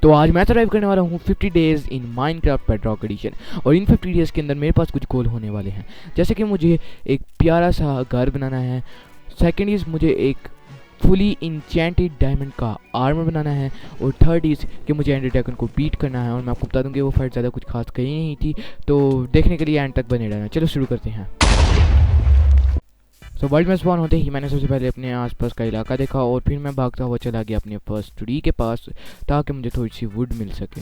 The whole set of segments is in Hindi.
तो आज मैं सर्वाइव करने वाला हूँ 50 days in Minecraft Bedrock edition. और इन 50 डेज़ के अंदर मेरे पास कुछ गोल होने वाले हैं, जैसे कि मुझे एक प्यारा सा घर बनाना है। सेकंड इज़ मुझे एक फुली इंचेंटेड डायमंड का आर्मर बनाना है। और थर्ड इज़ कि मुझे एंडर ड्रैगन को बीट करना है। और मैं आपको बता दूँ कि वो फाइट ज़्यादा कुछ खास कही नहीं थी, तो देखने के लिए एंड तक बने रहना। चलो शुरू करते हैं। तो वर्ल्ड में स्पॉन होते ही मैंने सबसे पहले अपने आसपास का इलाका देखा और फिर मैं भागता हुआ चला गया अपने फर्स्ट ट्री के पास, ताकि मुझे थोड़ी सी वुड मिल सके।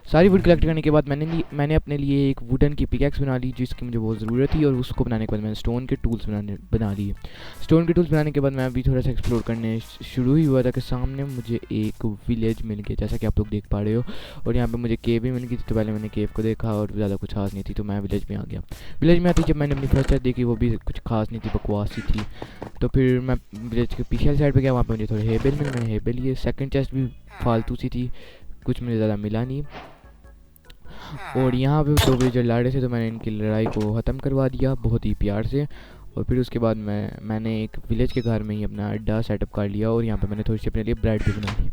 सारी वुड कलेक्ट करने के बाद मैंने अपने लिए एक वुडन की पिकैक्स बना ली, जिसकी मुझे बहुत ज़रूरत थी। और उसको बनाने के बाद मैंने स्टोन के टूल्स बना लिए। स्टोन के टूल्स बनाने के बाद मैं अभी थोड़ा सा एक्सप्लोर करने शुरू ही हुआ था कि सामने मुझे एक विलेज मिल गया, जैसा कि आप लोग देख पा रहे हो। और यहाँ पे मुझे केव भी मिल गई थी, तो पहले मैंने केव को देखा और ज़्यादा कुछ खास नहीं थी, तो मैं विलेज में आ गया। विलेज में आती जब मैंने अपनी फर्स्ट साइड देखी, वो भी कुछ खास नहीं थी, बकवास ही थी। तो फिर मैं विलेज के पीछे साइड पर गया, वहाँ पर मुझे थोड़े हेबेल मिले, मैंने हेबेल लिए। सेकेंड चेस्ट भी फालतू सी थी, कुछ मुझे ज़्यादा मिला नहीं। और यहाँ पे दो विलेजर लड़ रहे थे, तो मैंने इनकी लड़ाई को ख़त्म करवा दिया बहुत ही प्यार से। और फिर उसके बाद मैंने एक विलेज के घर में ही अपना अड्डा सेटअप कर लिया। और यहाँ पे मैंने थोड़ी सी अपने लिए ब्रेड भी बना ली।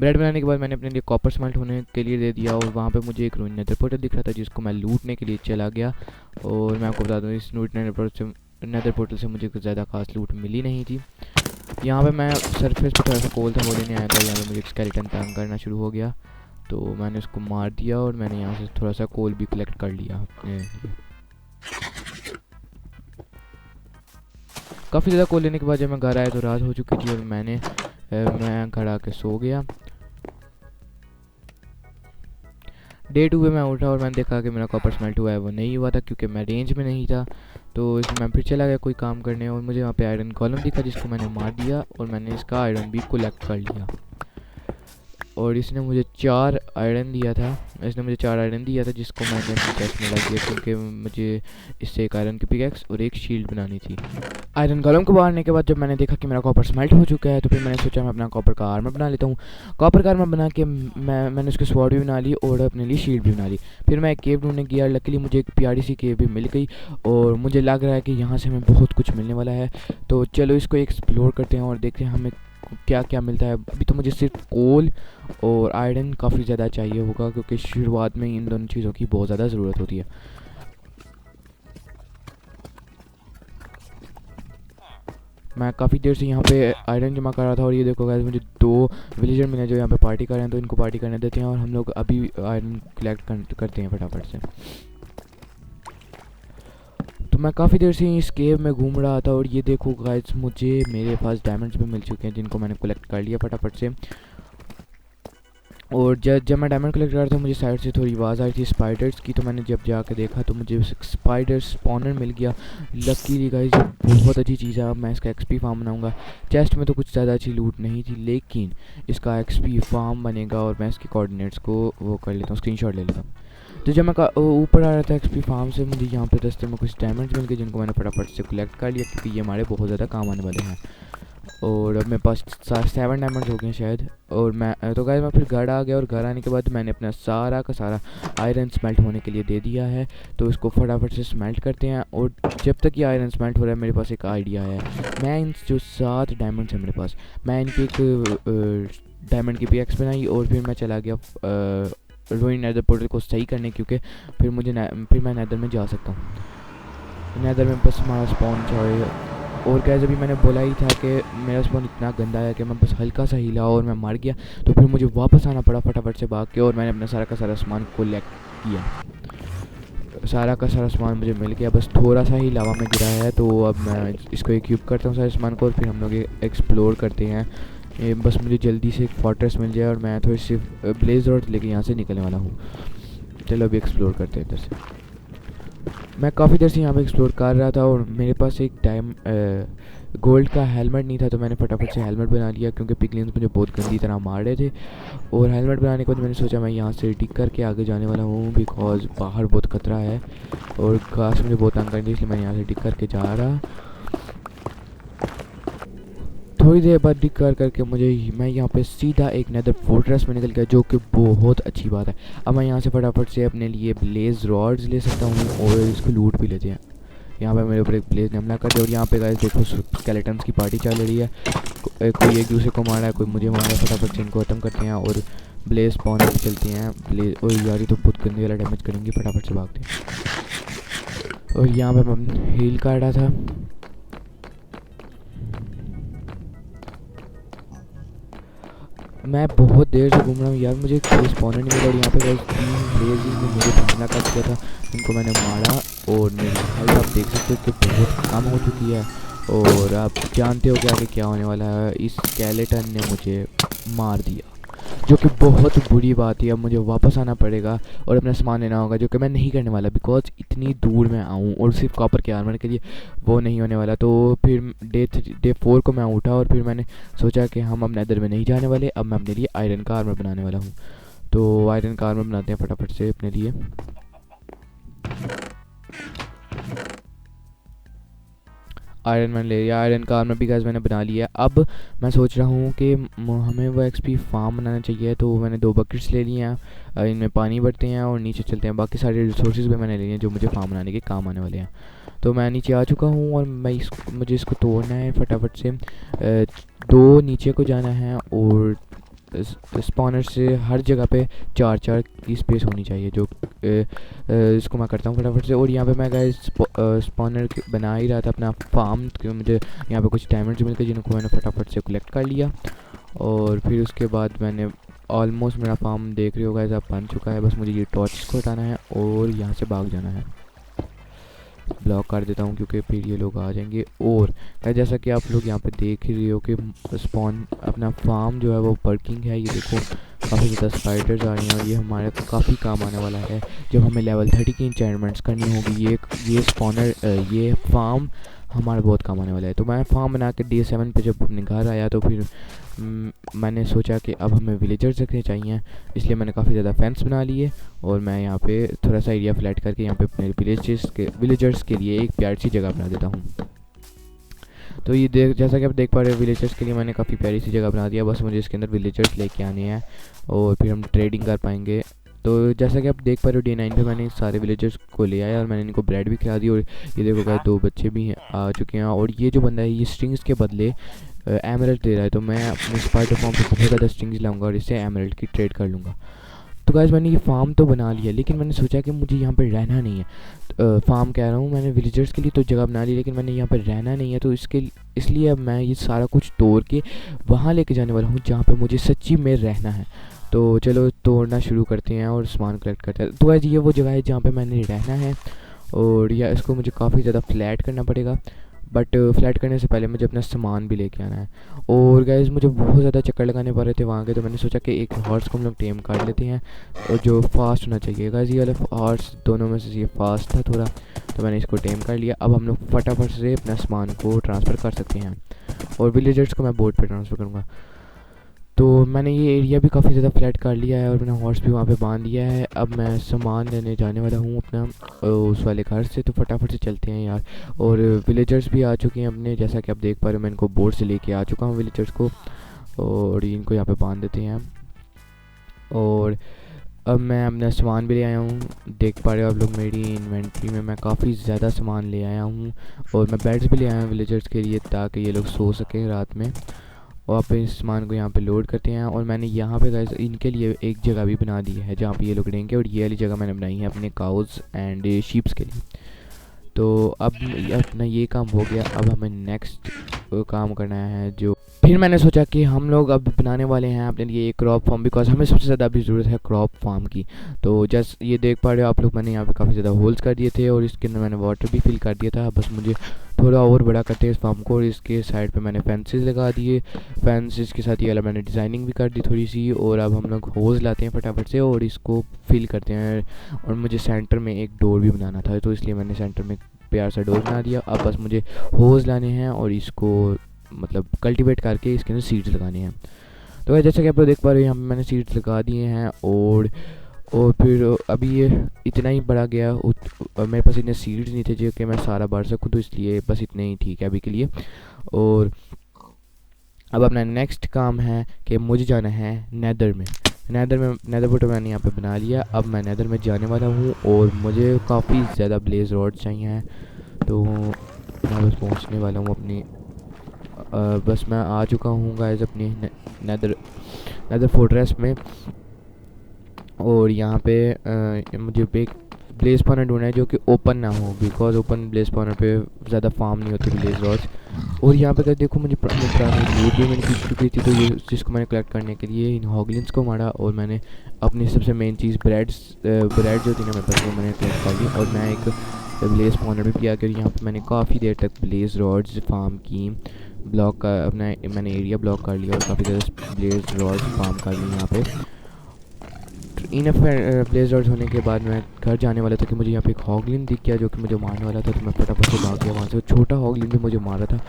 ब्रेड बनाने के बाद मैंने अपने लिए कॉपर स्मेल्ट होने के लिए दे दिया। और वहाँ पे मुझे एक रूइन नेदर पोर्टल दिख रहा था, जिसको मैं लूटने के लिए चला गया। और मैं आपको बता दूँ, इस नेदर पोर्टल से मुझे कुछ ज़्यादा खास लूट मिली नहीं थी। यहाँ पर मैं सरफेस पर थोड़ा सा कोल था, वो लेने आया था। यहाँ पर मुझे एक स्केलेटन तंग करना शुरू हो गया, तो मैंने उसको मार दिया। और मैंने यहाँ से थोड़ा सा कोल भी कलेक्ट कर लिया अपने लिए। काफ़ी ज़्यादा कोल लेने के बाद जब मैं घर आया तो रात हो चुकी थी, और मैं घर आके सो गया। डे 2 पे मैं उठा और मैंने देखा कि मेरा कॉपर स्मेल्ट हुआ है, वो नहीं हुआ था क्योंकि मैं रेंज में नहीं था। तो इसमें मैं फिर चला गया कोई काम करने, और मुझे वहाँ पे आयरन कॉलम दिखा, जिसको मैंने मार दिया। और मैंने इसका आयरन भी कलेक्ट कर लिया। और इसने मुझे 4 आयरन दिया था, जिसको मैंने अपनी चेस्ट में लग दिया, क्योंकि मुझे इससे एक आयरन की पिकैक्स और एक शील्ड बनानी थी। आयरन कॉलम को मारने के बाद जब मैंने देखा कि मेरा कॉपर स्मेल्ट हो चुका है, तो फिर मैंने सोचा मैं अपना कॉपर का आर्मर बना लेता हूँ। कॉपर का आर्मर बना के मैंने उसकी स्वॉर्ड भी बना ली और अपने लिए शील्ड भी बना ली। फिर मैं एक केव ढूंढने गया, लकीली मुझे एक प्यारी सी केव भी मिल गई। और मुझे लग रहा है कि यहाँ से हमें बहुत कुछ मिलने वाला है, तो चलो इसको एक्सप्लोर करते हैं और देखते हैं हमें क्या क्या मिलता है। अभी तो मुझे सिर्फ कोल और आयरन काफ़ी ज़्यादा चाहिए होगा, क्योंकि शुरुआत में इन दोनों चीज़ों की बहुत ज़्यादा ज़रूरत होती है। मैं काफ़ी देर से यहाँ पे आयरन जमा कर रहा था, और ये देखो गाइस, मुझे 2 विलेजर मिले जो यहाँ पे पार्टी कर रहे हैं, तो इनको पार्टी करने देते हैं। और हम लोग अभी आयरन कलेक्ट करते हैं फटाफट से। तो मैं काफ़ी देर से इस केव में घूम रहा था, और ये देखो गाइस, मुझे मेरे पास डायमंड्स भी मिल चुके हैं, जिनको मैंने कलेक्ट कर लिया फटाफट से। और जब मैं डायमंड कलेक्ट कर रहा था, मुझे साइड से थोड़ी आवाज़ आई थी स्पाइडर्स की, तो मैंने जब जाके देखा तो मुझे स्पाइडर स्पॉनर मिल गया। लकीली गाइस, बहुत अच्छी चीज़ है। अब मैं इसका एक्सपी फार्म बनाऊंगा। चेस्ट में तो कुछ ज़्यादा अच्छी लूट नहीं थी, लेकिन इसका एक्सपी फार्म बनेगा। और मैं इसके कोऑर्डिनेट्स को वो कर लेता हूँ, स्क्रीनशॉट ले लेता हूँ। तो जब मैं ऊपर आ रहा था एक्सपी फार्म से, मुझे यहाँ पे रास्ते में कुछ डायमंड्स मिल गए, जिनको मैंने फटाफट से कलेक्ट कर लिया, क्योंकि ये हमारे बहुत ज़्यादा काम आने वाले हैं। और अब मेरे पास 7 डायमंड्स हो गए शायद। और मैं तो गाइस मैं फिर घर आ गया, और घर आने के बाद मैंने अपना सारा का सारा आयरन स्मेल्ट होने के लिए दे दिया है। तो इसको फटाफट से स्मेल्ट करते हैं। और जब तक ये आयरन स्मेल्ट हो रहा है, मेरे पास एक आइडिया है। मैं इन जो 7 डायमंड्स हैं मेरे पास, मैं इनकी एक डायमंड की पिकैक्स बनाई। और फिर मैं चला गया रूइन नेदर पोर्टल को सही करने, क्योंकि फिर मैं नेदर में जा सकता हूँ। नेदर में बस हमारा स्पॉन चाहिए। और गाइस, अभी मैंने बोला ही था कि मेरा स्पॉन इतना गंदा है कि मैं बस हल्का सा हिला और मैं मर गया। तो फिर मुझे वापस आना पड़ा फटाफट से भाग के, और मैंने अपना सारा का सारा सामान कलेक्ट किया। सारा का सारा सामान मुझे मिल गया, बस थोड़ा सा ही लावा में गिरा है। तो अब मैं इसको इक्विप करता हूँ सारे सामान को, और फिर हम लोग एक्सप्लोर करते हैं। बस मुझे जल्दी से एक फोर्ट्रेस मिल जाए, और मैं थोड़ी सी ब्लेज रॉड लेके यहाँ से निकलने वाला हूँ। चलो अभी एक्सप्लोर करते हैं इधर से। मैं काफ़ी देर से यहाँ पे एक्सप्लोर कर रहा था, और मेरे पास एक गोल्ड का हेलमेट नहीं था, तो मैंने फटाफट से हेलमेट बना लिया, क्योंकि पिगलिन्स मुझे बहुत गंदी तरह मार रहे थे। और हेलमेट बनाने के बाद मैंने सोचा मैं यहाँ से डिग करके आगे जाने वाला हूँ, बिकॉज बाहर बहुत खतरा है और घास मुझे बहुत तंग करती है, इसलिए मैं यहाँ से डिग करके जा रहा। थोड़ी देर बाद डिग करके मैं यहाँ पे सीधा एक नेदर फोर्ट्रेस में निकल गया, जो कि बहुत अच्छी बात है। अब मैं यहाँ से फटाफट से अपने लिए ब्लेज रॉड्स ले सकता हूँ, और इसको लूट भी लेते हैं। यहाँ पे मेरे ऊपर एक ब्लेज ने हमला कर दिया। और यहाँ पे गाइस देखो स्केलेटन्स की पार्टी चल रही है, कोई एक दूसरे को मारा है, कोई मुझे मारा है। फटाफट से इनको खत्म करते हैं और ब्लेज स्पॉन पे चलती हैं। ब्लेज और यार ये तो बहुत गंदे वाला डैमेज करेंगे, फटाफट से भागते हैं। और यहाँ पे मैं हील काटा था। मैं बहुत देर से घूम रहा हूँ यार, मुझे कोई स्पॉनर नहीं मिला। और यहाँ पे गाइस 3 ब्लेजेस ने मुझे हमला कर दिया था, इनको मैंने मारा और मेरी हेल्थ आप देख सकते हो कि बहुत कम हो चुकी है। और आप जानते हो कि आगे क्या होने वाला है। इस स्केलेटन ने मुझे मार दिया, जो कि बहुत बुरी बात है। अब मुझे वापस आना पड़ेगा और अपना सामान लेना होगा, जो कि मैं नहीं करने वाला, बिकॉज इतनी दूर मैं आऊँ और सिर्फ कॉपर के आर्मर के लिए, वो नहीं होने वाला। तो फिर डे 4 को मैं उठा और फिर मैंने सोचा कि हम अब नेदर में नहीं जाने वाले, अब मैं अपने लिए आयरन का आर्मर बनाने वाला हूँ। तो आयरन का आर्मर बनाते हैं फटाफट से अपने लिए। आयरन मैंने ले लिया, आयरन का आर्मर भी गाइस मैंने बना लिया। अब मैं सोच रहा हूँ कि हमें वो एक्सपी फार्म बनाना चाहिए, तो मैंने 2 बकेट्स ले लिए हैं, इनमें पानी भरते हैं और नीचे चलते हैं। बाकी सारे रिसोर्सेज भी मैंने ले लिए जो मुझे फार्म बनाने के काम आने वाले हैं। तो मैं नीचे आ चुका हूँ और मुझे इसको तोड़ना है फटाफट से। 2 नीचे को जाना है और स्पॉनर से हर जगह पे 4-4 की स्पेस होनी चाहिए, जो इसको मैं करता हूँ फटाफट से। और यहाँ पे मैं गाइस स्पॉनर बना ही रहा था अपना फार्म, क्योंकि मुझे यहाँ पे कुछ डायमंड्स मिल गए जिनको मैंने फटाफट से कलेक्ट कर लिया। और फिर उसके बाद मैंने ऑलमोस्ट मेरा फार्म देख रहे हो गाइस अब बन चुका है। बस मुझे ये टॉर्च को हटाना है और यहाँ से भाग जाना है। ब्लॉक कर देता हूँ क्योंकि फिर ये लोग आ जाएंगे। और जैसा कि आप लोग यहाँ पे देख ही रहे हो कि स्पॉन अपना फार्म जो है वो वर्किंग है। ये देखो काफ़ी ज़्यादा स्पाइडर्स आ रही हैं और ये हमारे को काफ़ी काम आने वाला है जब हमें लेवल 30 की इंचेंटमेंट्स करनी होगी। ये स्पॉनर ये फार्म हमारा बहुत काम आने वाला है। तो मैं फार्म बना के डे 7 पे जब अपने घर आया तो फिर मैंने सोचा कि अब हमें विलेजर्स रखने चाहिए, इसलिए मैंने काफ़ी ज़्यादा फेंस बना लिए। और मैं यहाँ पे थोड़ा सा एरिया फ्लैट करके यहाँ पे अपने विलेजर्स के लिए एक प्यारी सी जगह बना देता हूँ। तो ये जैसा कि आप देख पा रहे हो विलेजर्स के लिए मैंने काफ़ी प्यारी सी जगह बना दिया। बस मुझे इसके अंदर विलेजर्स लेके आने हैं और फिर हम ट्रेडिंग कर पाएंगे। तो जैसा कि आप देख पा रहे हो डे 9 पे मैंने सारे विलेजर्स को ले आया और मैंने इनको ब्रेड भी खिला दी। और ये देखो गाइस 2 बच्चे भी आ चुके हैं। और ये जो बंदा है ये स्ट्रिंग्स के बदले एमरल्ड दे रहा है, तो मैं अपने स्पाइडर फार्म पे बहुत ज़्यादा स्ट्रिंग्स लाऊंगा और इससे एमरल्ड की ट्रेड कर लूँगा। तो गाइस मैंने ये फार्म तो बना लिया, लेकिन मैंने सोचा कि मुझे यहाँ पर रहना नहीं है। फार्म कह रहा हूँ, मैंने विलेजर्स के लिए तो जगह बना ली, लेकिन मैंने यहाँ पर रहना नहीं है। तो इसलिए अब मैं ये सारा कुछ तोड़ के वहाँ लेके जाने वाला हूँ जहाँ पर मुझे सच्ची में रहना है। तो चलो तोड़ना शुरू करते हैं और सामान कलेक्ट करते हैं। तो गाइस ये वो जगह है जहाँ पे मैंने रहना है और या इसको मुझे काफ़ी ज़्यादा फ्लैट करना पड़ेगा, बट फ्लैट करने से पहले मुझे अपना सामान भी लेके आना है। और गाइस मुझे बहुत ज़्यादा चक्कर लगाने पड़ रहे थे वहाँ के, तो मैंने सोचा कि एक हॉर्स को हम लोग टेम कर लेते हैं और जो फास्ट होना चाहिए। गाइस ये वाला हॉर्स दोनों में से ये फास्ट था थोड़ा, तो मैंने इसको टेम कर लिया। अब हम लोग फटाफट से अपना सामान को ट्रांसफ़र कर सकते हैं और विलेजर्स को मैं बोट पर ट्रांसफ़र करूँगा। तो मैंने ये एरिया भी काफ़ी ज़्यादा फ्लैट कर लिया है और मैंने हॉर्स भी वहाँ पे बांध दिया है। अब मैं सामान लेने जाने वाला हूँ अपना उस वाले घर से, तो फटाफट से चलते हैं यार। और विलेजर्स भी आ चुके हैं अपने, जैसा कि आप देख पा रहे हो मैं इनको बोट से लेके आ चुका हूँ विलेजर्स को, और इनको यहाँ पे बांध देते हैं। और अब मैं अपना सामान भी ले आया हूँ, देख पा रहे हो आप लोग मेरी इन्वेंट्री में मैं काफ़ी ज़्यादा सामान ले आया हूँ। और मैं बेड्स भी ले आया हूँ विलेजर्स के लिए ताकि ये लोग सो सकें रात में। और आप इस सामान को यहाँ पे लोड करते हैं। और मैंने यहाँ पे गाइस इनके लिए एक जगह भी बना दी है जहाँ पे ये लोग रहेंगे, और ये वाली जगह मैंने बनाई है अपने काउज़ एंड शीप्स के लिए। तो अब अपना ये काम हो गया, अब हमें नेक्स्ट काम करना है। जो फिर मैंने सोचा कि हम लोग अब बनाने वाले हैं अपने लिए एक क्रॉप फार्म, बिकॉज हमें सबसे ज़्यादा अभी ज़रूरत है क्रॉप फार्म की। तो जस्ट ये देख पा रहे हो आप लोग मैंने यहाँ पे काफ़ी ज़्यादा होल्स कर दिए थे और इसके अंदर मैंने वाटर भी फिल कर दिया था। बस मुझे थोड़ा और बड़ा करते हैं इस फार्म को, और इसके साइड पे मैंने फेंसेस लगा दिए। फेंसेस के साथ ये वाला मैंने डिज़ाइनिंग भी कर दी थोड़ी सी। और अब हम लोग होज़ लाते हैं फटाफट से और इसको फिल करते हैं। और मुझे सेंटर में एक डोर भी बनाना था, तो इसलिए मैंने सेंटर में प्यार सा डोर बना दिया। अब बस मुझे होज़ लाने हैं और इसको मतलब कल्टीवेट करके इसके अंदर सीड्स लगाने हैं। तो जैसा कि आप लोग देख पा रहे हो यहाँ पे मैंने सीड्स लगा दिए हैं। और फिर अभी ये इतना ही बड़ा गया, मेरे पास इतने सीड्स नहीं थे जो कि मैं सारा भर सकूँ, तो इसलिए बस इतने ही ठीक है अभी के लिए। और अब अपना नेक्स्ट काम है कि मुझे जाना है नेदर में। नेदर पोर्टल मैंने यहाँ पे बना लिया। अब मैं नेदर में जाने वाला हूँ और मुझे काफ़ी ज़्यादा ब्लेज रॉड चाहिए हैं, तो मैं बस पहुंचने वाला हूँ अपनी बस मैं आ चुका हूँ गाइस अपनी नेदर नेदर फोर्ट्रेस में। और यहाँ पे मुझे एक ब्लेज स्पॉनर ढूंढना है जो कि ओपन ना हो, बिकॉज ओपन ब्लेज स्पॉनर पे ज़्यादा फार्म नहीं होती ब्लेज रॉड्स। और यहाँ पे अगर देखो मुझे पुरानी लूट भी मैंने पीछ चुकी थी, तो ये जिसको मैंने कलेक्ट करने के लिए इन हॉगलिन्स को मारा और मैंने अपनी सबसे मेन चीज़ ब्रेड जो थी ना मेरे पास वो मैंने कलेक्ट कर ली। और मैं एक ब्लेज स्पॉनर भी किया, क्योंकि यहाँ पे मैंने काफ़ी देर तक ब्लेज रॉड्स फार्म की, ब्लॉक का अपना मैंने एरिया ब्लॉक कर लिया और काफ़ी ज़्यादा ब्लेज रॉड्स फार्म कर ली यहाँ पे। इनफ ब्लेज रॉड्स होने के बाद मैं घर जाने वाला था कि मुझे यहाँ पे एक हॉगलिन दिख गया जो कि मुझे मारने वाला था, तो मैं फटाफट से भाग गया वहाँ से। छोटा हॉगलिन भी मुझे मारा था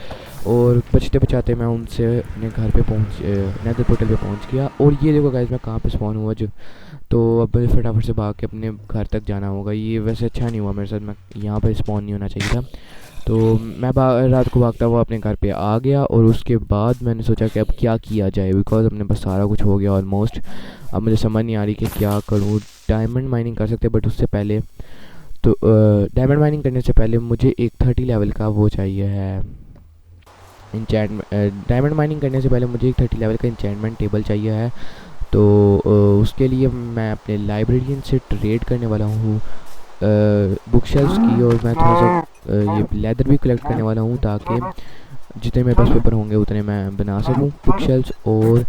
और बचते बचाते मैं उनसे अपने घर पे नेदर पोर्टल पे पहुँच गया। और ये देखो गाइस मैं कहाँ पे स्पॉन हुआ जो, तो अब मुझे फटाफट से भाग के अपने घर तक जाना होगा। ये वैसे अच्छा नहीं हुआ मेरे साथ, मैं यहाँ पर स्पॉन नहीं होना चाहिए था। तो मैं रात को भागता हुआ अपने घर पे आ गया और उसके बाद मैंने सोचा कि अब क्या किया जाए, बिकॉज अपने पास सारा कुछ हो गया ऑलमोस्ट। अब मुझे समझ नहीं आ रही कि क्या करूँ। डायमंड माइनिंग कर सकते बट उससे पहले तो डायमंड माइनिंग करने से पहले मुझे एक 30 लेवल का वो चाहिए है इंचैंटमेंट। डायमंड माइनिंग करने से पहले मुझे एक 30 लेवल का इंचैंटमेंट टेबल चाहिए है। तो उसके लिए मैं अपने लाइब्रेरियन से ट्रेड करने वाला हूँ बुक शेल्फ्स की, और मैं थोड़ा सा ये लेदर भी कलेक्ट करने वाला हूँ ताकि जितने मेरे पास पेपर होंगे उतने मैं बना सकूँ बुक शेल्फ्स। और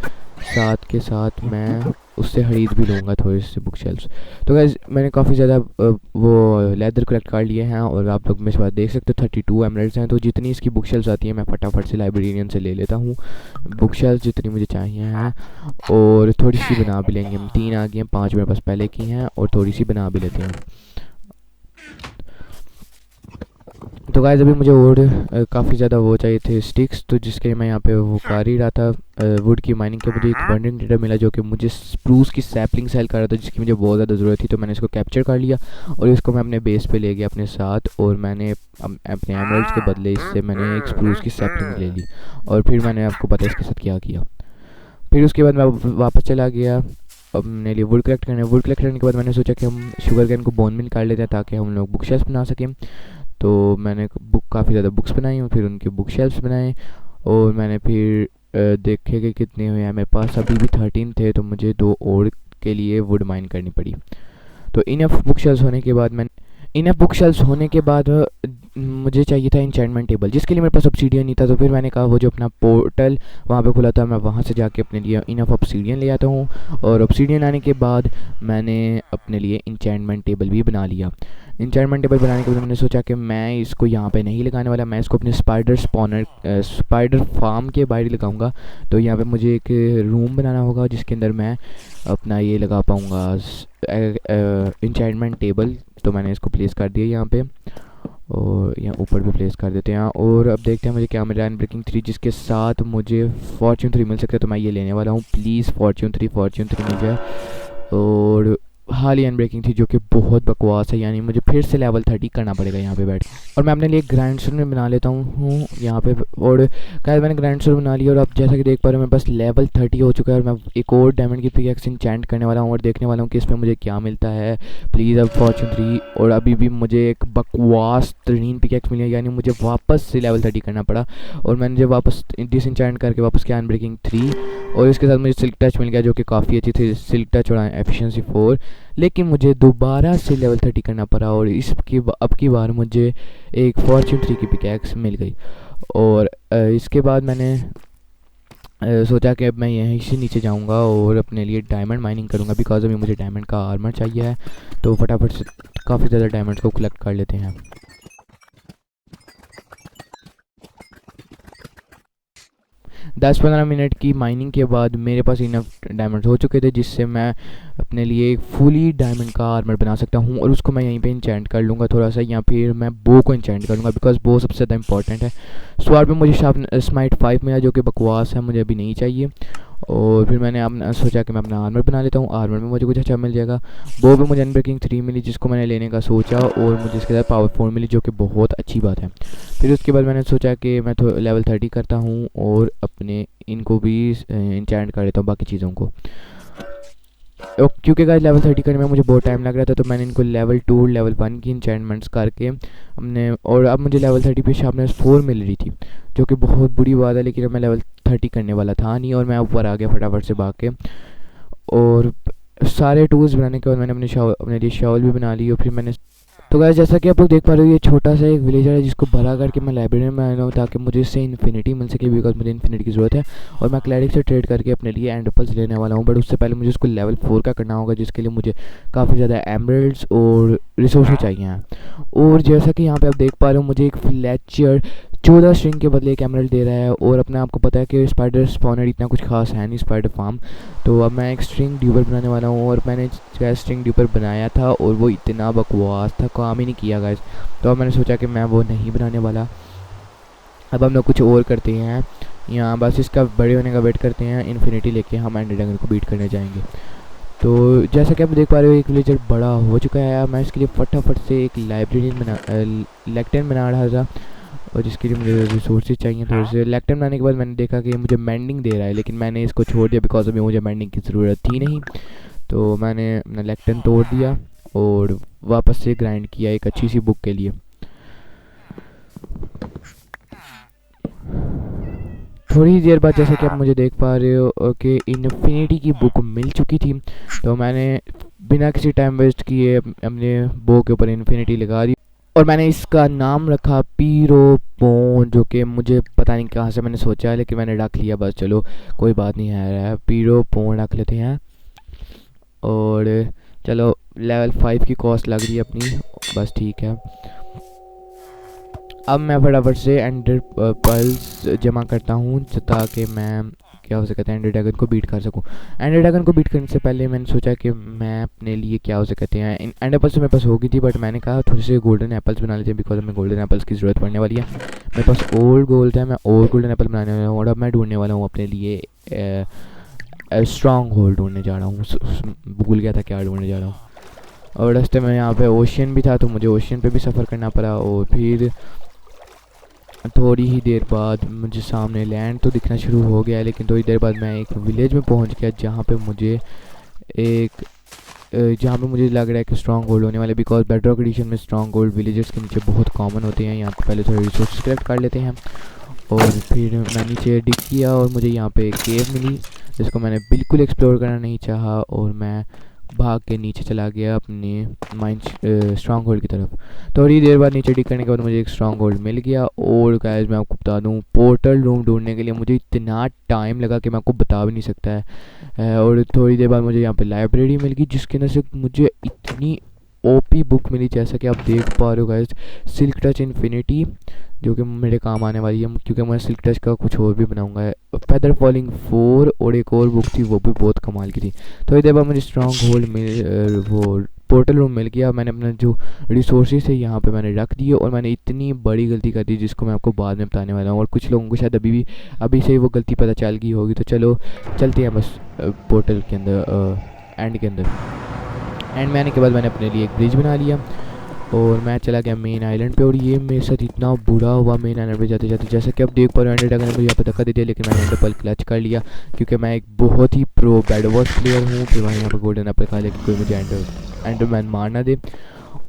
साथ के साथ मैं उससे खरीद भी लूँगा थोड़े से बुक शेल्फ्स। तो गाइस मैंने काफ़ी ज़्यादा वो लेदर कलेक्ट कर लिए हैं और आप लोग मेरे पास देख सकते हो 32 एमराल्ड्स हैं। तो जितनी इसकी बुक शेल्फ्स आती हैं मैं फटाफट से लाइब्रेरियन से ले लेता हूँ बुक शेल्फ्स जितनी मुझे चाहिए हैं, और थोड़ी सी बना भी लेंगे हम। 3 आ गई हैं, 5 मेरे पास पहले की हैं और थोड़ी सी बना भी लेते हैं। तो गाइस अभी मुझे वुड काफ़ी ज़्यादा वो चाहिए थे स्टिक्स, तो जिसके लिए मैं यहाँ पे वो कर ही रहा था वुड की माइनिंग के। मुझे एक बंडल डेटा मिला जो कि मुझे स्प्रूस की सैपलिंग सेल कर रहा था, जिसकी मुझे बहुत ज़्यादा ज़रूरत थी। तो मैंने इसको कैप्चर कर लिया और इसको मैं अपने बेस पे ले गया अपने साथ, और मैंने अपने एमराल्ड्स के बदले इससे मैंने एक स्प्रूस की सैपलिंग ले ली। और फिर मैंने आपको पता है इसके साथ क्या किया। फिर उसके बाद मैं वापस चला गया अपने लिए वुड कलेक्ट करने। वुड कलेक्ट करने के बाद मैंने सोचा कि हम शुगर कैन को बोन में निकाल लेते हैं ताकि हम लोग बुक शेल्फ बना सकें। तो मैंने काफ़ी ज़्यादा बुक्स बनाई और फिर उनके बुक शेल्फ्स बनाए, और मैंने फिर देखे कि कितने हुए हैं। मेरे पास अभी भी 13 थे, तो मुझे 2 और के लिए वुड माइन करनी पड़ी। तो इनफ बुक शेल्फ्स होने के बाद मुझे चाहिए था इंचैंटमेंट टेबल, जिसके लिए मेरे पास ऑब्सीडियन नहीं था। तो फिर मैंने कहा वो जो अपना पोर्टल वहाँ पे खुला था मैं वहाँ से जाके अपने लिए इनफ ऑब्सीडियन ले आता हूँ। और ऑब्सीडियन आने के बाद मैंने अपने लिए इंचैंटमेंट टेबल भी बना लिया। इंचैंटमेंट टेबल बनाने के बाद मैंने सोचा कि मैं इसको यहाँ पे नहीं लगाने वाला, मैं इसको अपने स्पाइडर फार्म के बाहर ही लगाऊंगा। तो यहाँ पे मुझे एक रूम बनाना होगा जिसके अंदर मैं अपना ये लगा पाऊँगा इंचैंटमेंट टेबल। तो मैंने इसको प्लेस कर दिया यहाँ पे, और यहाँ ऊपर भी प्लेस कर देते हैं। और अब देखते हैं मुझे क्या मिल रहा है। अनब्रेकिंग 3 जिसके साथ मुझे फॉर्च्यून 3 मिल सकता है, तो मैं ये लेने वाला हूँ। प्लीज़ फॉर्च्यून 3 मिल जाए। और हाल ही अनब्रेकिंग थी जो कि बहुत बकवास है, यानी मुझे फिर से लेवल 30 करना पड़ेगा यहाँ पे बैठ के। और मैं अपने लिए ग्राइंड स्टोन में बना लेता हूँ यहाँ पे। और गाइस मैंने ग्राइंड स्टोन बना लिया और अब जैसा कि देख पा रहे हो मेरे पास लेवल 30 हो चुका है, और मैं एक और डायमंड की पिकैक्स इंचैंट करने वाला हूँ और देखने वाला हूँ कि इसमें मुझे क्या मिलता है। प्लीज़ अब फॉर्च्यून 3। और अभी भी मुझे एक बकवास तरीन पिकैक्स मिली है, यानी मुझे वापस से लेवल 30 करना पड़ा। और मैंने जब वापस डिसइंचैंट करके वापस किया अनब्रेकिंग 3, और इसके साथ मुझे सिल्क टच मिल गया जो कि काफ़ी अच्छी थी। सिल्क टच और एफिशिएंसी 4, लेकिन मुझे दोबारा से लेवल 30 करना पड़ा। और अब की बार मुझे एक फॉर्च्यून 3 की पिकैक्स मिल गई। और इसके बाद मैंने सोचा कि अब मैं यहीं से नीचे जाऊंगा और अपने लिए डायमंड माइनिंग करूंगा, बिकॉज अभी मुझे डायमंड का आर्मर चाहिए है। तो फटाफट से काफ़ी ज़्यादा डायमंड्स को कलेक्ट कर लेते हैं। 10-15 मिनट की माइनिंग के बाद मेरे पास इनफ डायमंड्स हो चुके थे, जिससे मैं अपने लिए एक फुली डायमंड का आर्मर बना सकता हूँ। और उसको मैं यहीं पे इंचेंट कर लूँगा थोड़ा सा, या फिर मैं बो को इंचेंट कर लूँगा, बिकॉज बो सबसे ज़्यादा इंपॉर्टेंट है। स्वार्ड में मुझे शार्प स्माइट 5 मिला जो कि बकवास है, मुझे अभी नहीं चाहिए। और फिर मैंने अपना सोचा कि मैं अपना आर्मर बना लेता हूँ, आर्मर में मुझे कुछ अच्छा मिल जाएगा। वो भी मुझे अनब्रेकिंग 3 मिली जिसको मैंने लेने का सोचा, और मुझे इसके साथ पावर 4 मिली जो कि बहुत अच्छी बात है। फिर उसके बाद मैंने सोचा कि मैं तो लेवल 30 करता हूँ और अपने इनको भी इंचेंट कर लेता हूँ बाकी चीज़ों को। क्योंकि गाइस लेवल 30 करने में मुझे बहुत टाइम लग रहा था, तो मैंने इनको लेवल 2 लेवल 1 की इंचेंटमेंट्स करके हमने, और अब मुझे लेवल 30 पे शार्पनेस 4 मिल रही थी, जो कि बहुत बुरी बात है। लेकिन अब मैं लेवल 30 करने वाला था नहीं, और मैं ऊपर आ गया फटाफट से भाग के। और सारे टूल्स बनाने के बाद मैंने अपने लिए शावल भी बना ली, और फिर मैंने, तो गाइस जैसा कि आप लोग देख पा रहे हो, ये छोटा सा एक विलेजर है जिसको भरा करके मैं लाइब्रेरी में आया हूँ, ताकि मुझे इससे इन्फिनिटी मिल सके, बिकॉज मुझे इन्फिनिटी की ज़रूरत है। और मैं क्लैरिक से ट्रेड करके अपने लिए एंड एप्पल्स लेने वाला हूँ, बट उससे पहले मुझे उसको लेवल 4 का करना होगा, जिसके लिए मुझे काफ़ी ज़्यादा एमरल्ड्स और रिसोर्सेज चाहिए हैं। और जैसा कि यहाँ पे आप देख पा रहे हो, मुझे एक फ्लेचर 14 स्ट्रिंग के बदले एक एमरल्ड दे रहा है। और अपने आपको पता है कि स्पाइडर स्पॉनर इतना कुछ खास है नहीं स्पाइडर फार्म, तो अब मैं एक स्ट्रिंग ड्यूपर बनाने वाला हूँ। और मैंने स्ट्रिंग ड्यूपर बनाया था और वो इतना बकवास था, काम ही नहीं किया गाइस, तो अब मैंने सोचा कि मैं वो नहीं बनाने वाला। अब हम लोग कुछ और करते हैं, यहाँ बस इसका बड़े होने का वेट करते हैं, इन्फिनिटी लेके हम एंड ड्रैगन को बीट करने जाएंगे। तो जैसा कि आप देख पा रहे हो, एक विलेजर बड़ा हो चुका है। मैं इसके लिए फटाफट से एक लाइब्रेरी लेक्टन बना रहा था, और जिसके लिए मुझे रिसोर्सेज चाहिए थोड़े से। लेक्टन बनाने के बाद मैंने देखा कि मुझे मैंडिंग दे रहा है, लेकिन मैंने इसको छोड़ दिया बिकॉज अभी मुझे मैंडिंग की ज़रूरत थी नहीं। तो मैंने अपना लेक्टन तोड़ दिया और वापस से ग्राइंड किया एक अच्छी सी बुक के लिए। थोड़ी देर बाद जैसे कि आप मुझे देख पा रहे हो कि इन्फिनिटी की बुक मिल चुकी थी, तो मैंने बिना किसी टाइम वेस्ट किए अपने बो के ऊपर इन्फिनिटी लगा दी, और मैंने इसका नाम रखा पीरोपोन, जो कि मुझे पता नहीं कहाँ से मैंने सोचा है, लेकिन मैंने रख लिया। बस चलो कोई बात नहीं है, पीरोपोन रख लेते हैं। और चलो लेवल 5 की कॉस्ट लग रही है अपनी, बस ठीक है। अब मैं फटाफट से एंडर पल्स जमा करता हूँ, ताकि मैं क्या हो सकता है एंडर ड्रैगन को बीट कर सकूँ। एंडर ड्रैगन को बीट करने से पहले मैंने सोचा कि मैं अपने लिए क्या हो सकते हैं, एंडर एप्पल्स तो मेरे पास होगी थी, बट मैंने कहा थोड़े से गोल्डन एप्पल्स बना लेते हैं, बिकॉज हमें गोल्डन एप्पल्स की ज़रूरत पड़ने वाली है। मेरे पास ओल्ड गोल्ड है, मैं और गोल्डन एप्पल बनाने वाला हूँ। और अब मैं ढूंढने वाला हूँ अपने लिए स्ट्रॉन्ग होल्ड ढूंढने जा रहा हूँ, भूल गया था क्या ढूंढने जा रहा हूँ। और रास्ते में यहाँ पे ओशियन भी था, तो मुझे ओशियन पे भी सफ़र करना पड़ा। और फिर थोड़ी ही देर बाद मुझे सामने लैंड तो दिखना शुरू हो गया, लेकिन थोड़ी देर बाद मैं एक विलेज में पहुंच गया, जहाँ पे मुझे लग रहा है कि स्ट्रॉन्ग होल्ड होने वाले, बिकॉज बेडरॉक एडिशन में स्ट्रॉन्ग होल्ड विलेजर्स के नीचे बहुत कॉमन होते हैं। यहाँ पे पहले थोड़े रिसोर्स कलेक्ट कर लेते हैं। और फिर मैं नीचे डिग किया और मुझे यहाँ पे एक केव मिली, जिसको मैंने बिल्कुल एक्सप्लोर करना नहीं चाहा, और मैं भाग के नीचे चला गया अपने माइंड स्ट्रॉन्ग होल्ड की तरफ। थोड़ी देर बाद नीचे डिग करने के बाद मुझे एक स्ट्रॉन्ग होल्ड मिल गया। और गाइस मैं आपको बता दूं, पोर्टल रूम ढूंढने के लिए मुझे इतना टाइम लगा कि मैं आपको बता भी नहीं सकता है। और थोड़ी देर बाद मुझे यहाँ पे लाइब्रेरी मिल गई, जिसके अंदर से मुझे इतनी ओपी बुक मिली, जैसा कि आप देख पा रहे हो गाइस, सिल्क टच इन्फिनिटी, जो कि मेरे काम आने वाली है, क्योंकि मैं सिल्क टच का कुछ और भी बनाऊंगा। फेदर फॉलिंग 4 और एक और बुक थी, वो भी बहुत कमाल की थी। थोड़ी देर बाद मुझे स्ट्रॉन्ग होल्ड वो पोर्टल रूम मिल गया। मैंने अपना जो रिसोर्सेज थे यहाँ पे मैंने रख दिए, और मैंने इतनी बड़ी गलती कर दी जिसको मैं आपको बाद में बताने वाला हूँ। और कुछ लोगों को शायद अभी से ही वो गलती पता चल गई होगी, तो चलो चलते हैं बस पोर्टल के अंदर, एंड के अंदर। एंड में आने के बाद मैंने अपने लिए एक ब्रिज बना लिया, और मैं चला गया मेन आइलैंड पे। और ये मेरे साथ इतना बुरा हुआ मेन आइलैंड पे जाते जाते, जैसे कि आप देख पा रहे हो एंडर ड्रैगन ने मुझे यहाँ पे धक्का दे दिया, लेकिन मैंने एंडर पल क्लच कर लिया, क्योंकि मैं एक बहुत ही प्रो बैडवॉच प्लेयर हूँ। फिर मैं यहाँ पे गोल्डन एप्पल खा लिया कि कोई मुझे एंडरमैन मार ना दे।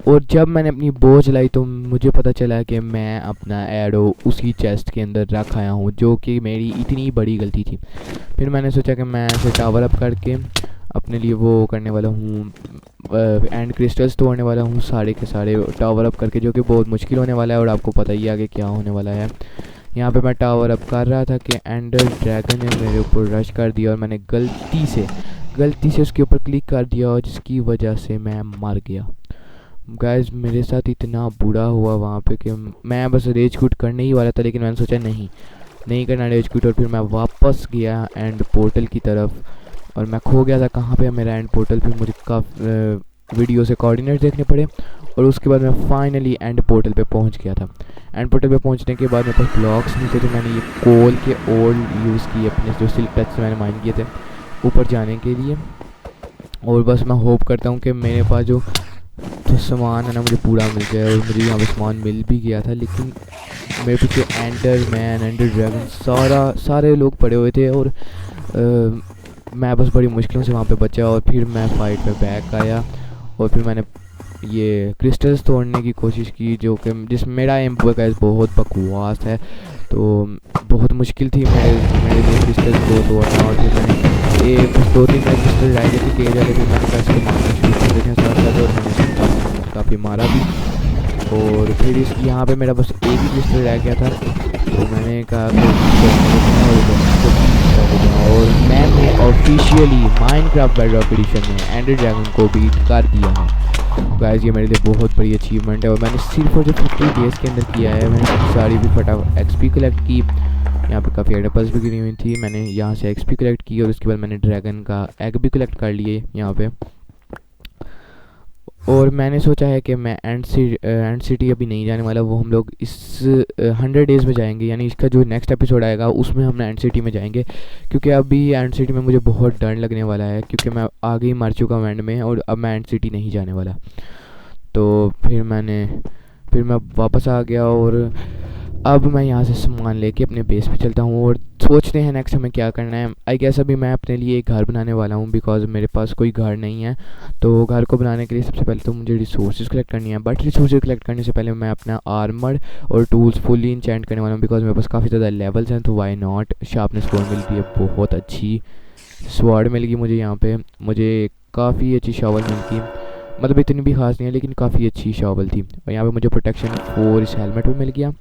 और जब मैंने अपनी बो चलाई तो मुझे पता चला कि मैं अपना एरो उसी चेस्ट के अंदर रख आया हूँ, जो कि मेरी इतनी बड़ी गलती थी। फिर मैंने सोचा कि मैं ऐसे टावर अप करके अपने लिए वो करने वाला हूँ, एंड क्रिस्टल्स तोड़ने वाला हूँ सारे के सारे टावर अप करके, जो कि बहुत मुश्किल होने वाला है, और आपको पता ही आगे क्या होने वाला है। यहाँ पे मैं टावर अप कर रहा था कि एंडर ड्रैगन ने मेरे ऊपर रश कर दिया, और मैंने गलती से उसके ऊपर क्लिक कर दिया, और जिसकी वजह से मैं मर गया। गाइस मेरे साथ इतना बुरा हुआ वहाँ पे कि मैं बस रेज क्विट करने ही वाला था, लेकिन मैंने सोचा नहीं करना रेज क्विट। और फिर मैं वापस गया एंड पोर्टल की तरफ, और मैं खो गया था कहाँ पे है मेरा एंड पोर्टल। फिर मुझे वीडियो से कोऑर्डिनेट देखने पड़े, और उसके बाद मैं फाइनली एंड पोर्टल पे पहुँच गया था। एंड पोर्टल पे पहुँचने के बाद मेरे पास ब्लॉक्स नहीं थे, तो मैंने ये कोल के ओल यूज़ किए अपने जो सिल्क टच से मैंने माइन किए थे ऊपर जाने के लिए। और बस मैं होप करता हूँ कि मेरे पास जो तो सामान है ना मुझे पूरा मिल जाए, और मुझे यहाँ पे सामान मिल भी गया था। लेकिन मेरे पीछे एंडर मैन एंडर ड्रैगन सारे लोग पड़े हुए थे, और मैं बस बड़ी मुश्किलों से वहाँ पे बचा और फिर मैं फाइट में बैक आया और फिर मैंने ये क्रिस्टल्स तोड़ने की कोशिश की, जो कि जिसमें मेरा एम गाइस बहुत बकवास है। तो बहुत मुश्किल थी मेरे लिए क्रिस्टल्स को तोड़ना। और फिर मैंने एक 2-3 क्रिस्टल डाले थे तेज वाले, फिर मैंने कैसे मारना शुरू कर दिया साथ साथ और मैंने काफ़ी मारा भी। और फिर इस यहाँ पे मेरा बस एक ही क्रिस्टल रह गया था, तो मैंने कहा और मैंने ऑफिशियली माइनक्राफ्ट बेडरॉक एडिशन में एंडर ड्रैगन को बीट कर दिया है। गाइस ये मेरे लिए बहुत बड़ी अचीवमेंट है और मैंने सिर्फ और जो 50 डेज़ के अंदर किया है। मैंने सारी भी फटाफट एक्सपी कलेक्ट की, यहाँ पे काफ़ी एडपल्स भी गिरी हुई थी, मैंने यहाँ से एक्सपी कलेक्ट की और उसके बाद मैंने ड्रैगन का एग भी कलेक्ट कर लिए यहाँ पे। और मैंने सोचा है कि मैं एंड सिटी अभी नहीं जाने वाला, वो हम लोग इस 100 डेज़ में जाएंगे, यानी इसका जो नेक्स्ट एपिसोड आएगा उसमें हम एंड सिटी में जाएंगे। क्योंकि अभी एंड सिटी में मुझे बहुत डर लगने वाला है, क्योंकि मैं आगे ही मर चुका हूँ एंड में और अब मैं एंड सिटी नहीं जाने वाला। तो फिर मैं वापस आ गया और अब मैं यहाँ से सामान लेके अपने बेस पे चलता हूँ और सोचते हैं नेक्स्ट हमें क्या करना है। आई गेस अभी मैं अपने लिए एक घर बनाने वाला हूँ, बिकॉज मेरे पास कोई घर नहीं है। तो घर को बनाने के लिए सबसे पहले तो मुझे रिसोर्सेज कलेक्ट करनी है, बट रिसोर्सेज कलेक्ट करने से पहले मैं अपना आर्मर और टूल्स फुली इंचेंट करने वाला हूँ, बिकॉज मेरे पास काफ़ी ज़्यादा लेवल्स हैं। तो वाई नॉट, शार्पनेस स्टोन मिल गई है, बहुत अच्छी स्वॉर्ड मिल गई मुझे यहाँ पे, मुझे काफ़ी अच्छी शॉवल मिल गई, मतलब इतनी भी खास नहीं है लेकिन काफ़ी अच्छी शॉवल थी। और यहाँ पे मुझे प्रोटेक्शन 4 इस हेलमेट में मिल गया,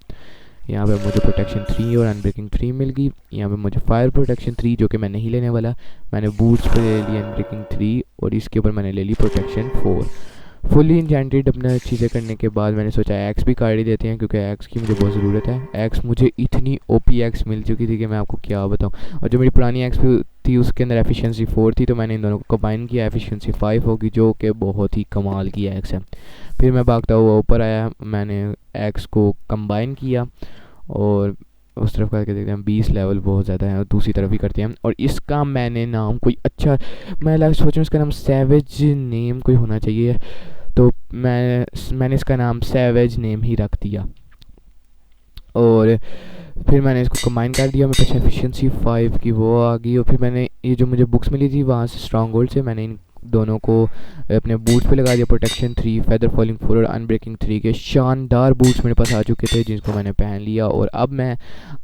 यहाँ पे मुझे प्रोटेक्शन 3 और अनब्रेकिंग 3 मिल गई। यहाँ पे मुझे फायर प्रोटेक्शन 3 जो कि मैं नहीं लेने वाला, मैंने बूट्स पे ले ली अनब्रेकिंग 3 और इसके ऊपर मैंने ले ली प्रोटेक्शन 4। फुली इंचेंटेड अपना चीज़ें करने के बाद मैंने सोचा एक्स भी काट ही देते हैं, क्योंकि एक्स की मुझे बहुत ज़रूरत है। एक्स मुझे इतनी ओपी एक्स मिल चुकी थी कि मैं आपको क्या बताऊँ। और जो मेरी पुरानी एक्स थी उसके अंदर एफिशिएंसी 4 थी, तो मैंने इन दोनों को कंबाइन किया, एफिशिएंसी 5 होगी, जो कि बहुत ही कमाल की एक्स है। फिर मैं भागता हुआ ऊपर आया, मैंने एक्स को कंबाइन किया और उस तरफ करके देखते हैं 20 लेवल बहुत ज़्यादा है, और दूसरी तरफ भी करते हैं। और इसका मैंने नाम कोई अच्छा, मैं सोच रहा हूँ इसका नाम सैवेज नेम कोई होना चाहिए, तो मैंने इसका नाम सैवेज नेम ही रख दिया। और फिर मैंने इसको कंबाइन कर दिया, मेरे पास एफिशिएंसी 5 की वो आ गई। और फिर मैंने ये जो मुझे बुक्स मिली थी वहाँ से स्ट्रॉन्ग होल्ड से मैंने इन दोनों को अपने बूट्स पे लगा दिया, प्रोटेक्शन 3, फेदर फॉलिंग 4 और अनब्रेकिंग 3 के शानदार बूट्स मेरे पास आ चुके थे, जिसको मैंने पहन लिया। और अब मैं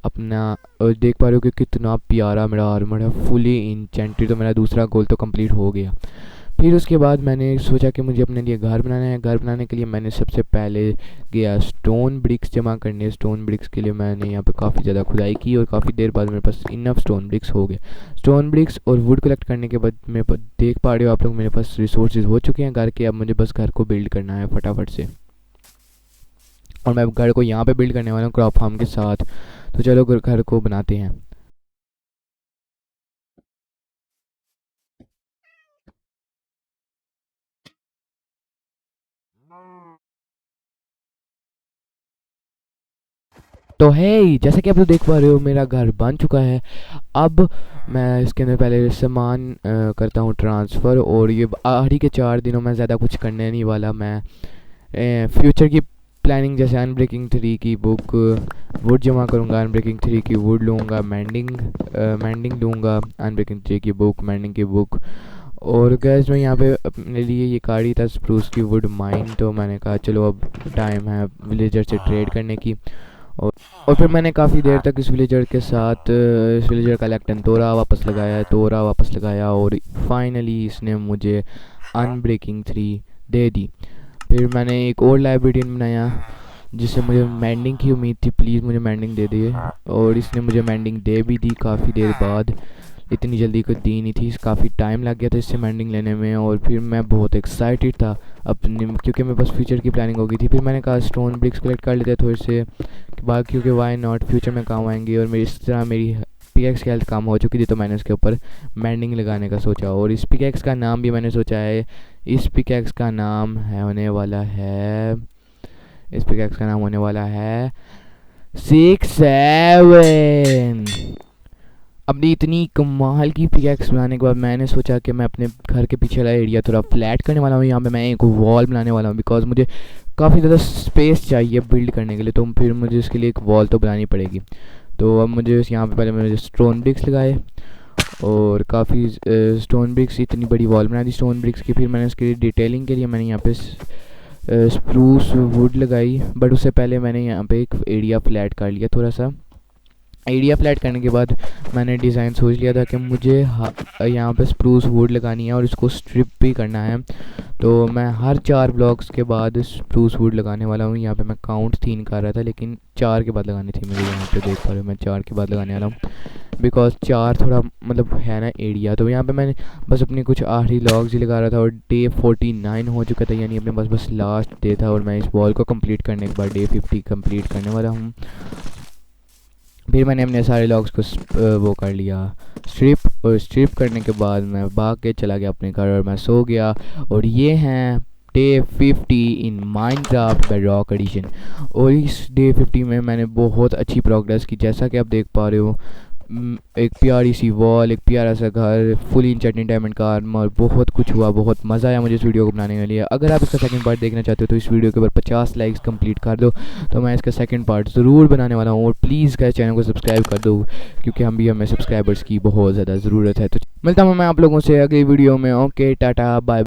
अपना देख पा रहे हो कि कितना प्यारा मेरा आर्मर है, फुली इंचेंटेड। तो मेरा दूसरा गोल तो कंप्लीट हो गया। फिर उसके बाद मैंने सोचा कि मुझे अपने लिए घर बनाना है। घर बनाने के लिए मैंने सबसे पहले गया स्टोन ब्रिक्स जमा करने। स्टोन ब्रिक्स के लिए मैंने यहाँ पे काफ़ी ज़्यादा खुदाई की और काफ़ी देर बाद मेरे पास इनफ स्टोन ब्रिक्स हो गए। स्टोन ब्रिक्स और वुड कलेक्ट करने के बाद मेरे पास देख पा रहे हो आप लोग, मेरे पास रिसोर्सेज हो चुके हैं घर के। अब मुझे बस घर को बिल्ड करना है फटाफट से, और मैं घर को यहाँ पे बिल्ड करने वाला हूँ क्रॉप फार्म के साथ। तो चलो घर को बनाते हैं। तो है जैसा कि आप लोग देख पा रहे हो मेरा घर बन चुका है। अब मैं इसके अंदर पहले सामान करता हूँ ट्रांसफ़र, और ये आखिरी के 4 दिनों में ज़्यादा कुछ करने नहीं वाला। मैं फ्यूचर की प्लानिंग जैसे अनब्रेकिंग 3 की बुक, वुड जमा करूँगा, अनब्रेकिंग 3 की वुड लूँगा, मैंडिंग लूँगा, अनब्रेकिंग 3 की बुक, मैंडिंग की बुक। और गैस मैं यहाँ पे अपने लिए ये काढ़ी था स्प्रूस की वुड माइन, तो मैंने कहा चलो अब टाइम है विलेजर से ट्रेड करने की। और फिर मैंने काफ़ी देर तक इस विलेजर के साथ इस विलेजर का लेक्टन तोड़ा वापस लगाया और फाइनली इसने मुझे अनब्रेकिंग 3 दे दी। फिर मैंने एक और लाइब्रेरियन बनाया जिससे मुझे मैंडिंग की उम्मीद थी, प्लीज़ मुझे मैंडिंग दे दिए, और इसने मुझे मैंडिंग दे भी दी काफ़ी देर बाद। इतनी जल्दी कोई दी नहीं थी, काफ़ी टाइम लग गया था इससे मैंडिंग लेने में। और फिर मैं बहुत एक्साइटेड था अपने, क्योंकि मेरे पास फ्यूचर की प्लानिंग हो गई थी। फिर मैंने कहा स्टोन ब्रिक्स कलेक्ट कर लेते थोड़े से बाद, क्योंकि वाई नॉट फ्यूचर में काम आएंगे। और मेरी इस तरह मेरी पिकैक्स की हेल्थ कम हो चुकी थी, तो मैंने उसके ऊपर मैंडिंग लगाने का सोचा। और इस पिकैक्स का नाम भी मैंने सोचा है, इस पिकैक्स का नाम होने वाला है 6-7। अपनी इतनी कमाल की पिकैक्स बनाने के बाद मैंने सोचा कि मैं अपने घर के पीछे वाला एरिया थोड़ा फ्लैट करने वाला हूँ। यहाँ पे मैं एक वॉल बनाने वाला हूँ, बिकॉज मुझे काफ़ी ज़्यादा स्पेस चाहिए बिल्ड करने के लिए, तो फिर मुझे इसके लिए एक वॉल तो बनानी पड़ेगी। तो अब मुझे यहाँ पे पहले मैंने स्टोन ब्रिक्स लगाए और काफ़ी स्टोन ब्रिक्स, इतनी बड़ी वॉल बना दी स्टोन ब्रिक्स की। फिर मैंने उसके डिटेलिंग के लिए मैंने यहाँ पे स्प्रूस वुड लगाई, बट उससे पहले मैंने यहाँ पे एक एरिया फ्लैट कर लिया। थोड़ा सा एरिया फ्लैट करने के बाद मैंने डिज़ाइन सोच लिया था कि मुझे यहाँ पे स्प्रूस वुड लगानी है और इसको स्ट्रिप भी करना है। तो मैं हर 4 ब्लॉक्स के बाद स्प्रूस वुड लगाने वाला हूँ। यहाँ पे मैं काउंट 3 कर रहा था, लेकिन 4 के बाद लगानी थी मुझे। यहाँ पे देख पा रहे हो मैं 4 के बाद लगाने वाला हूँ, बिकॉज 4 थोड़ा मतलब है ना एरिया। तो यहाँ पे मैंने बस अपने कुछ आखिरी लॉग्स ही लगा रहा था और डे 49 हो चुका था, यानी अपने बस लास्ट डे था। और मैं इस वॉल को कंप्लीट करने के बाद डे 50 कंप्लीट करने वाला हूँ। फिर मैंने अपने सारे लॉग्स को वो कर लिया स्ट्रिप, और स्ट्रिप करने के बाद मैं भाग के चला गया अपने घर और मैं सो गया। और ये हैं day 50 in Minecraft Bedrock edition. और इस डे 50 में मैंने बहुत अच्छी प्रोग्रेस की, जैसा कि आप देख पा रहे हो। एक प्यारी सी वॉल, एक प्यारा सा घर, फुल इंचेंटेड डायमंड का आर्मर, बहुत कुछ हुआ। बहुत मज़ा आया मुझे इस वीडियो को बनाने के लिए। अगर आप इसका सेकंड पार्ट देखना चाहते हो तो इस वीडियो के ऊपर 50 लाइक्स कंप्लीट कर दो, तो मैं इसका सेकंड पार्ट ज़रूर बनाने वाला हूँ। और प्लीज़ गाइस चैनल को सब्सक्राइब कर दो, क्योंकि हमें सब्सक्राइबर्स की बहुत ज़्यादा ज़रूरत है। तो मिलता हूँ मैं आप लोगों से अगली वीडियो में। Okay, tata bye.